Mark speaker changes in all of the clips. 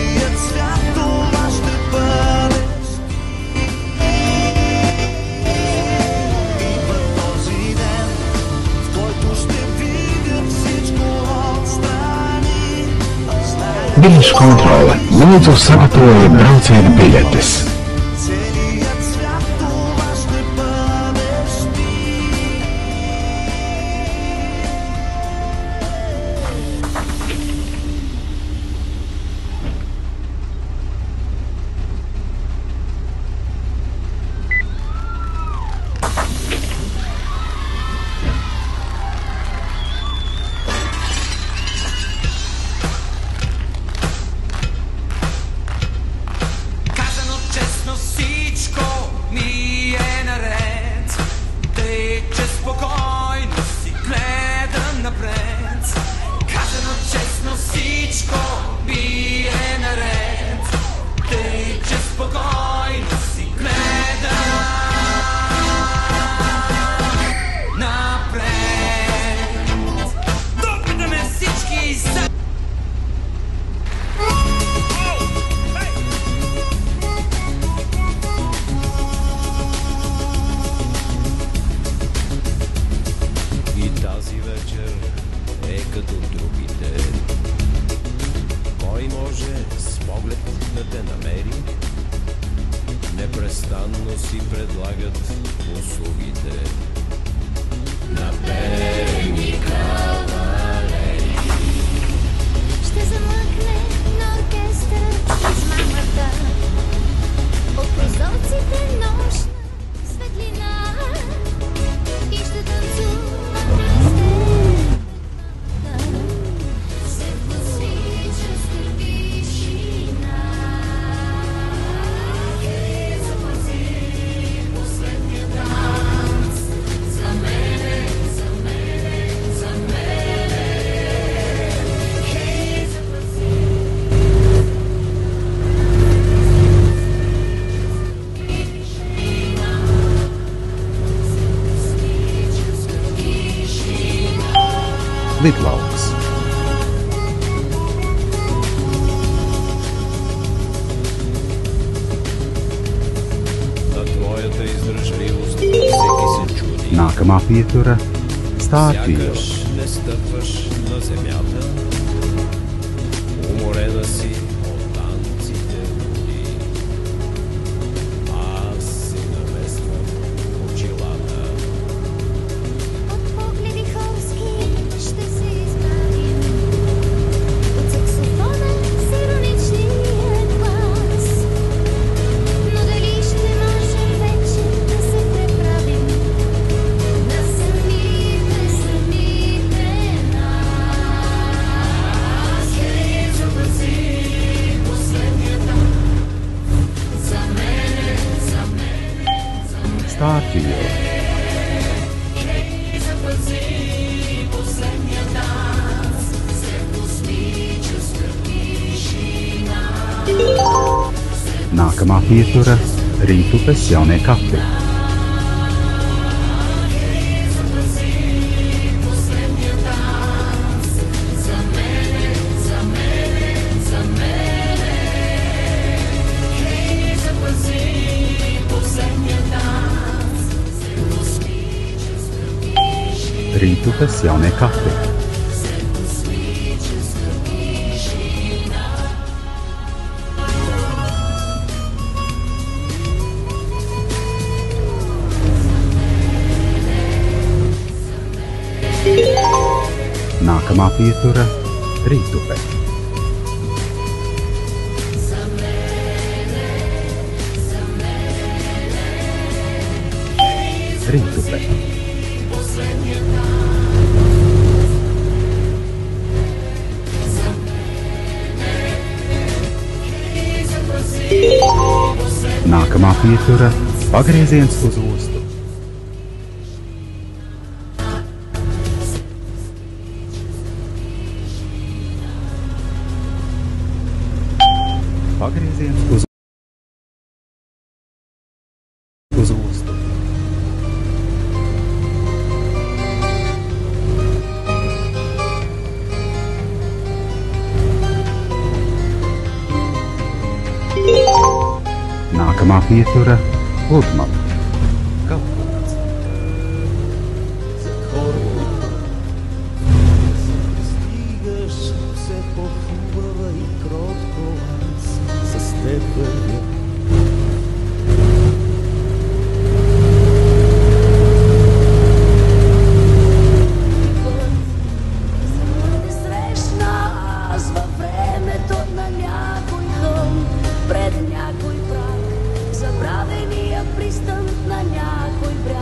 Speaker 1: Целият свят това ще бъдеш ти. Идва този ден, в който ще видя всичко отстрани.
Speaker 2: Biļešu kontrole. Lūdzu, sagatavojiet brauciena biļetes.
Speaker 1: Целият свят това ще бъдеш ти. Казано честно, всичко ми е наред. Тъй, че спокойно си гледам напред. Казано честно, всичко ми е наред. Тъй, че спокойно си гледам напред. Допитаме всички за...
Speaker 3: И тази вечер е като другите. Кой може с поглед да те намери? Непрестанно си предлагат услугите. Наперени кавалери.
Speaker 4: Ще замлъкне на оркестър измамата. От прозорците нощна светлина. И ще танцува песен. Се космическа тишина. Запази последния танц. За мене, за мене, за мене. Хей, запази.
Speaker 2: Lidlauks.
Speaker 3: На твоята издръжливост всеки се чуди.
Speaker 2: Nākamā pietura - Stāvpile.
Speaker 3: Сякаш не стъпваш на земята. Уморена си от танците луди. Аз си намествам очилата.
Speaker 4: От погледи хорски ще се избавим. От саксофона с ироничния глас. Но дали ще можем вече да се преправим на самите нас? Хей, запази последния танц. За мене, за мене, за мене.
Speaker 2: Stāvpile.
Speaker 4: Запази последния танц след космическа тишина.
Speaker 2: Nākamā pietura - Rītupes jaunie kapi.
Speaker 4: Запази последния танц. За мене, за мене, за мене. Хей, запази последния танц след космическа тишина.
Speaker 2: Rītupes jaunie kapi.
Speaker 4: След космическа тишина.
Speaker 2: Nākamā pietura - Rītupe. Rītupe. Nākamā pietura - pagrieziens uz ostu. Pagrieziens uz ostu. Nakamapietura Woodman.
Speaker 5: Стигаш все по-хубава и кротко, аз с теб вървя.
Speaker 4: Те срещна аз във времето на някой хълм, пред някой праг, забравения пристан на някой бряг.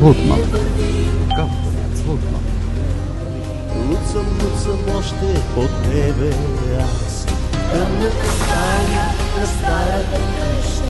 Speaker 2: Woodman.
Speaker 5: Луцам още от тебе аз.
Speaker 4: Тъмната стая на старата къща.